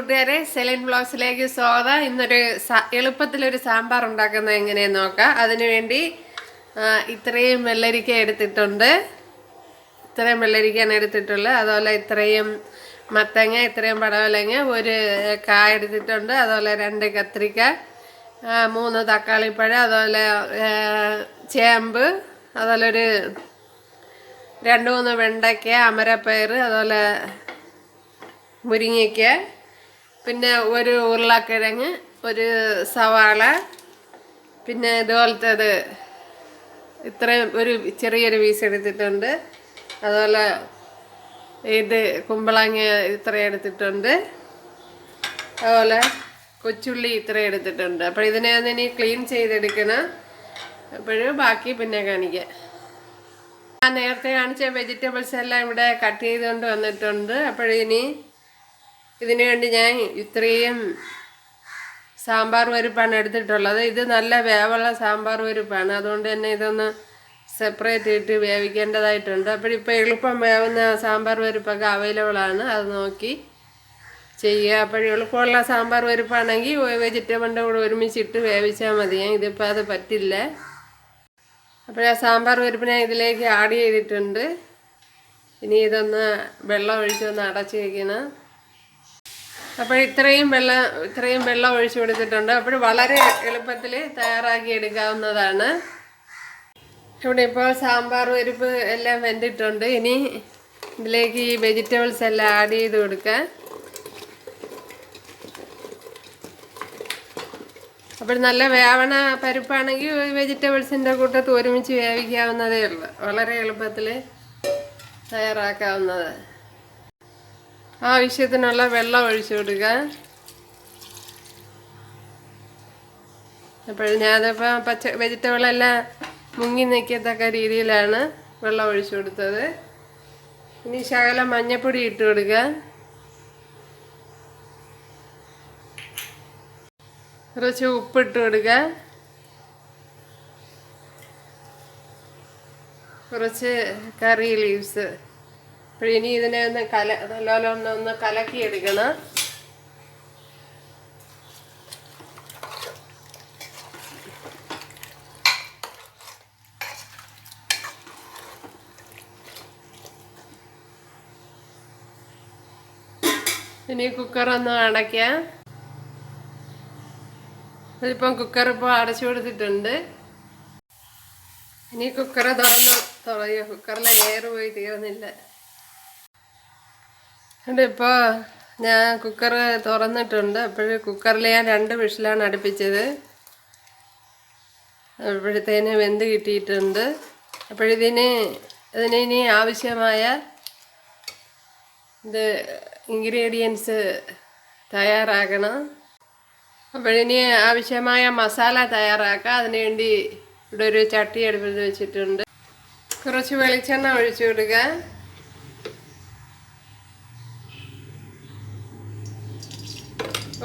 കൂട്ടുകാരെ സെലിൻ വ്ലോഗ്സിലേക്ക് സ്വാഗതം. ഇന്നൊരു എളുപ്പത്തിലൊരു സാമ്പാർ ഉണ്ടാക്കുന്നത് എങ്ങനെയെന്ന് നോക്കാം. അതിനുവേണ്ടി ഇത്രയും വെള്ളരിക്ക എടുത്തിട്ടുണ്ട്. ഇത്രയും വെള്ളരിക്കയാണ് എടുത്തിട്ടുള്ളത്. അതുപോലെ ഇത്രയും മത്തങ്ങ, ഇത്രയും പടവലങ്ങ, ഒരു കായ എടുത്തിട്ടുണ്ട്. അതുപോലെ 2 കത്രിക്ക, 3 തക്കാളിപ്പഴം, അതുപോലെ ചേമ്പ്, അതുപോലെ ഒരു 2-3 വെണ്ടയ്ക്ക, അമരപ്പയർ, അതുപോലെ മുരിങ്ങയ്ക്ക, പിന്നെ ഒരു ഉരുളക്കിഴങ്ങ്, ഒരു സവാള, പിന്നെ ഇതുപോലത്തേത് ഇത്രയും ഒരു ചെറിയൊരു പീസ് എടുത്തിട്ടുണ്ട്. അതുപോലെ ഇത് കുമ്പളങ്ങ ഇത്രയും എടുത്തിട്ടുണ്ട്. അതുപോലെ കൊച്ചുള്ളി ഇത്രയും എടുത്തിട്ടുണ്ട്. അപ്പോൾ ഇതിനെ ഒന്ന് ഇനി ക്ലീൻ ചെയ്തെടുക്കണം. അപ്പോഴും ബാക്കി പിന്നെ കാണിക്കാം. ഞാൻ നേരത്തെ കാണിച്ച വെജിറ്റബിൾസ് എല്ലാം ഇവിടെ കട്ട് ചെയ്തുകൊണ്ട് വന്നിട്ടുണ്ട്. അപ്പോഴിനി ഇതിനു വേണ്ടി ഞാൻ ഇത്രയും സാമ്പാർ പരിപ്പാണ് എടുത്തിട്ടുള്ളത്. ഇത് നല്ല വേവുള്ള സാമ്പാർ പരിപ്പാണ്. അതുകൊണ്ട് തന്നെ ഇതൊന്ന് സെപ്പറേറ്റ് ഇട്ട് വേവിക്കേണ്ടതായിട്ടുണ്ട്. അപ്പോഴിപ്പോൾ എളുപ്പം വേവുന്ന സാമ്പാർ പരിപ്പൊക്കെ അവൈലബിളാണ്. അത് നോക്കി ചെയ്യുക. അപ്പോൾ എളുപ്പമുള്ള സാമ്പാർ പരിപ്പാണെങ്കിൽ വെജിറ്റബിളിൻ്റെ കൂടെ ഒരുമിച്ചിട്ട് വേവിച്ചാൽ മതി. ഇതിപ്പോൾ അത് പറ്റില്ല. അപ്പോൾ ആ സാമ്പാർ പരിപ്പിനെ ഇതിലേക്ക് ആഡ് ചെയ്തിട്ടുണ്ട്. ഇനി ഇതൊന്ന് വെള്ളം ഒഴിച്ചൊന്ന് അടച്ച് വയ്ക്കണം. അപ്പോൾ ഇത്രയും വെള്ളം ഒഴിച്ചു കൊടുത്തിട്ടുണ്ട്. അപ്പോൾ വളരെ എളുപ്പത്തിൽ തയ്യാറാക്കി എടുക്കാവുന്നതാണ്. ഇവിടെ ഇപ്പോൾ സാമ്പാർ പരിപ്പ് എല്ലാം വെന്തിട്ടുണ്ട്. ഇനി ഇതിലേക്ക് ഈ വെജിറ്റബിൾസ് എല്ലാം ആഡ് ചെയ്ത് കൊടുക്കുക. അപ്പോൾ നല്ല വേവണ പരിപ്പാണെങ്കിൽ വെജിറ്റബിൾസിൻ്റെ കൂട്ടത്ത് ഒരുമിച്ച് വേവിക്കാവുന്നതേ ഉള്ളൂ. വളരെ എളുപ്പത്തിൽ തയ്യാറാക്കാവുന്നത്. ആവശ്യത്തിനുള്ള വെള്ളം ഒഴിച്ചു കൊടുക്കുക. അപ്പോൾ ഞാനിപ്പോൾ വെജിറ്റബിളെല്ലാം മുങ്ങി നിൽക്കത്തക്ക രീതിയിലാണ് വെള്ളം ഒഴിച്ചു കൊടുത്തത്. ഇനി ശകലം മഞ്ഞൾപ്പൊടി ഇട്ട് കൊടുക്കുക. കുറച്ച് ഉപ്പിട്ട് കൊടുക്കുക. കുറച്ച് കറി ലീവ്സ്. അപ്പോൾ ഇനി ഇതിനെ ഒന്ന് നല്ലോണം ഒന്ന് കലക്കിയെടുക്കണം. ഇനി കുക്കറൊന്ന് അടയ്ക്കാം. ഇതിപ്പം കുക്കർ ഇപ്പോൾ അടച്ചു കൊടുത്തിട്ടുണ്ട്. ഇനി കുക്കർ തുറയോ കുക്കറിലെ എയർ പോയി തീർന്നില്ല. ഇപ്പോൾ ഞാൻ കുക്കർ തുറന്നിട്ടുണ്ട്. അപ്പോൾ കുക്കറിൽ ഞാൻ 2 വിസിലാണ് അടുപ്പിച്ചത്. അപ്പോഴത്തേന് വെന്ത് കിട്ടിയിട്ടുണ്ട്. ഇതിന് ഇനി ആവശ്യമായ ഇൻഗ്രീഡിയൻസ് തയ്യാറാക്കണം. അപ്പോഴിനി ആവശ്യമായ മസാല തയ്യാറാക്കാം. അതിനുവേണ്ടി ഇവിടെ ഒരു ചട്ടി അടുപ്പിൽ വെച്ചിട്ടുണ്ട്. കുറച്ച് വെളിച്ചെണ്ണ ഒഴിച്ചു കൊടുക്കുക.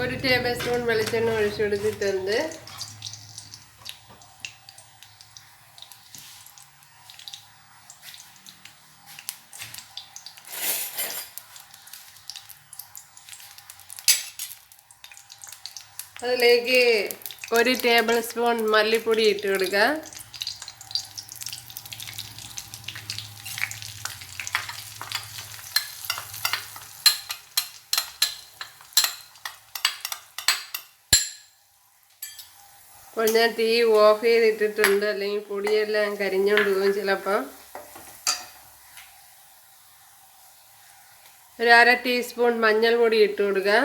ഒരു ടേബിൾ സ്പൂൺ വെളിച്ചെണ്ണ ഒഴിച്ചു കൊടുത്തിട്ടുണ്ട്. അതിലേക്ക് ഒരു ടേബിൾ സ്പൂൺ മല്ലിപ്പൊടി ഇട്ട് കൊടുക്കുക. അപ്പോൾ ഞാൻ തീ ഓഫ് ചെയ്തിട്ടിട്ടുണ്ട്. അല്ലെങ്കിൽ പൊടിയെല്ലാം കരിഞ്ഞുകൊണ്ട് പോകും ചിലപ്പോൾ. ഒരു 1/2 ടീസ്പൂൺ മഞ്ഞൾപ്പൊടി ഇട്ട് കൊടുക്കുക.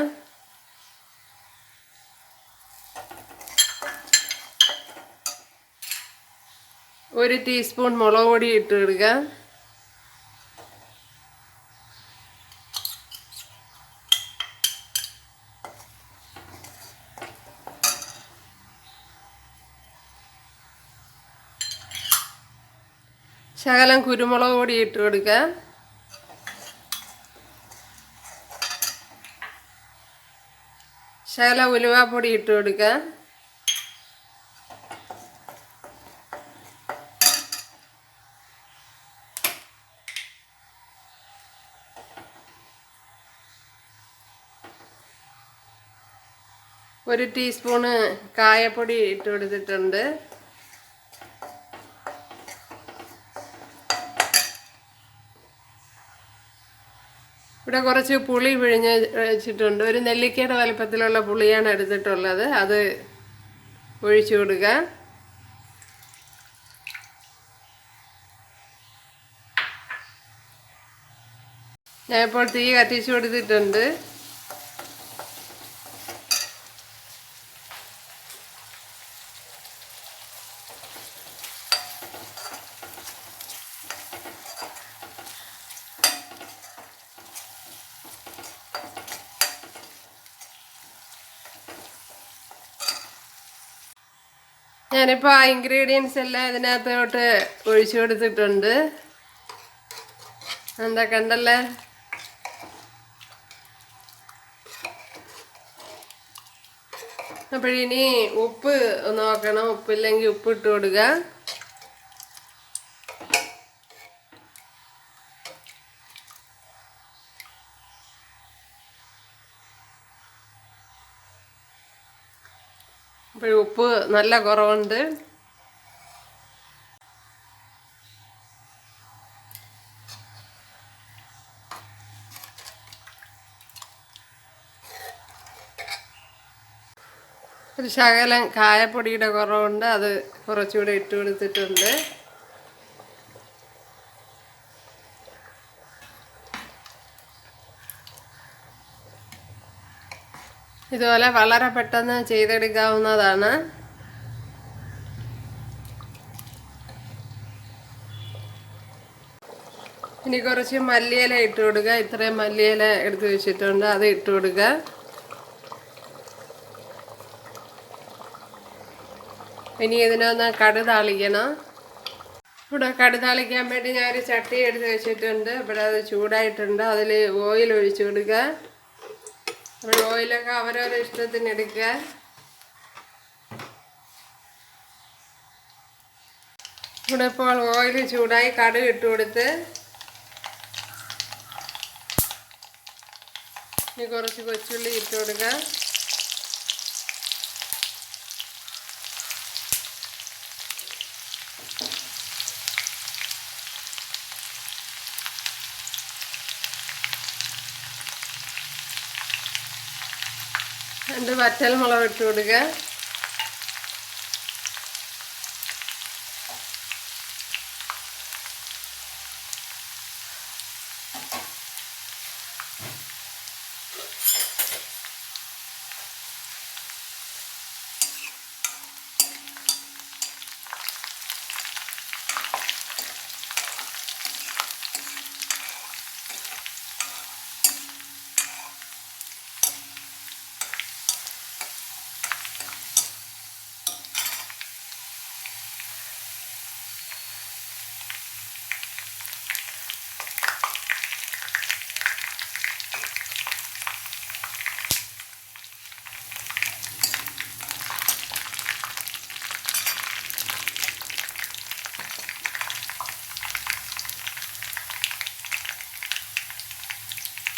ഒരു ടീസ്പൂൺ മുളക് പൊടി ഇട്ട് കൊടുക്കുക. ശകലം കുരുമുളക് പൊടി ഇട്ട് കൊടുക്കുക. ശകലം ഉലുവാപ്പൊടി ഇട്ട് കൊടുക്കുക. 1 ടീസ്പൂണ് കായപ്പൊടി ഇട്ട് കൊടുത്തിട്ടുണ്ട്. ഇവിടെ കുറച്ച് പുളി പിഴിഞ്ഞ് വെച്ചിട്ടുണ്ട്. ഒരു നെല്ലിക്കയുടെ വലുപ്പത്തിലുള്ള പുളിയാണ് എടുത്തിട്ടുള്ളത്. അത് ഒഴിച്ചു കൊടുക്കുക. ഞാനിപ്പോൾ തീ കത്തിച്ചു കൊടുത്തിട്ടുണ്ട്. ഞാനിപ്പോൾ ആ ഇൻഗ്രീഡിയൻസ് എല്ലാം ഇതിനകത്തോട്ട് ഒഴിച്ചു കൊടുത്തിട്ടുണ്ട്. എന്താ കണ്ടല്ലേ? അപ്പോഴിനി ഉപ്പ് നോക്കണം. ഉപ്പില്ലെങ്കിൽ ഉപ്പ് ഇട്ട് കൊടുക്കുക. അപ്പോൾ ഉപ്പ് നല്ല കുറവുണ്ട്. ഒരു ശകലം കായപ്പൊടിയുടെ കുറവുണ്ട്. അത് കുറച്ചുകൂടെ ഇട്ട് കൊടുത്തിട്ടുണ്ട്. ഇതുപോലെ വളരെ പെട്ടെന്ന് ചെയ്തെടുക്കാവുന്നതാണ്. ഇനി കുറച്ച് മല്ലിയില ഇട്ട് കൊടുക്കുക. ഇത്രയും മല്ലിയില എടുത്ത് വെച്ചിട്ടുണ്ട്. അത് ഇട്ട് കൊടുക്കുക. ഇനി ഇതിനൊന്ന് കടുക് താളിക്കണം. ഇവിടെ കടുക് താളിക്കാൻ വേണ്ടി ഞാനൊരു ചട്ടി എടുത്ത് വെച്ചിട്ടുണ്ട്. ഇവിടെ അത് ചൂടായിട്ടുണ്ട്. അതിൽ ഓയിൽ ഒഴിച്ചു കൊടുക്കുക. അപ്പോൾ ഓയിലൊക്കെ അവരവരുടെ ഇഷ്ടത്തിന് എടുക്കുക. ഇവിടെ ഇപ്പോൾ ഓയിൽ ചൂടായി കടുക് ഇട്ട് കൊടുത്ത് ഇനി കുറച്ച് കൊച്ചുള്ളി ഇട്ട് കൊടുക്കുക. രണ്ട് വറ്റൽമുളക് ഇട്ട് കൊടുക്കുക.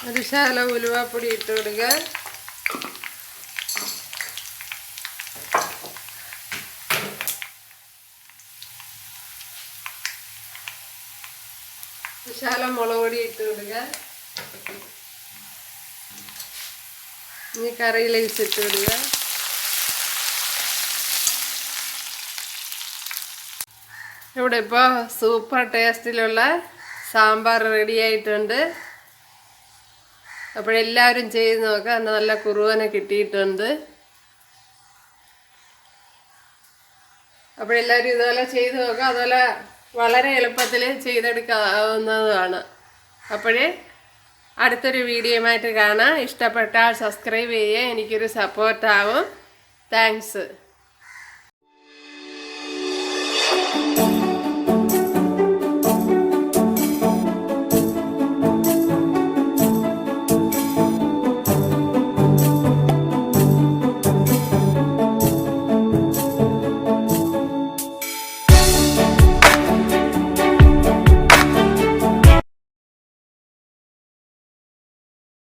ഒരു ശകലം ഉലുവാപ്പൊടി ഇട്ട് കൊടുക്കുക. ശകലം മുളക് പൊടി ഇട്ട് കൊടുക്കുക. ഇനി കറി ലൈസ് ഇട്ട് കൊടുക്കുക. ഇവിടെ ഇപ്പോൾ സൂപ്പർ ടേസ്റ്റിലുള്ള സാമ്പാർ റെഡി ആയിട്ടുണ്ട്. അപ്പോഴെല്ലാവരും ചെയ്ത് നോക്കാം. നല്ല കുറുവന കിട്ടിയിട്ടുണ്ട്. അപ്പോഴെല്ലാവരും ഇതുപോലെ ചെയ്ത് നോക്കാം. അതുപോലെ വളരെ എളുപ്പത്തിൽ ചെയ്തെടുക്കാവുന്നതുമാണ്. അപ്പോഴേ അടുത്തൊരു വീഡിയോയുമായിട്ട് കാണാം. ഇഷ്ടപ്പെട്ടാൽ സബ്സ്ക്രൈബ് ചെയ്യുക. എനിക്കൊരു സപ്പോർട്ടാവും. താങ്ക്സ്.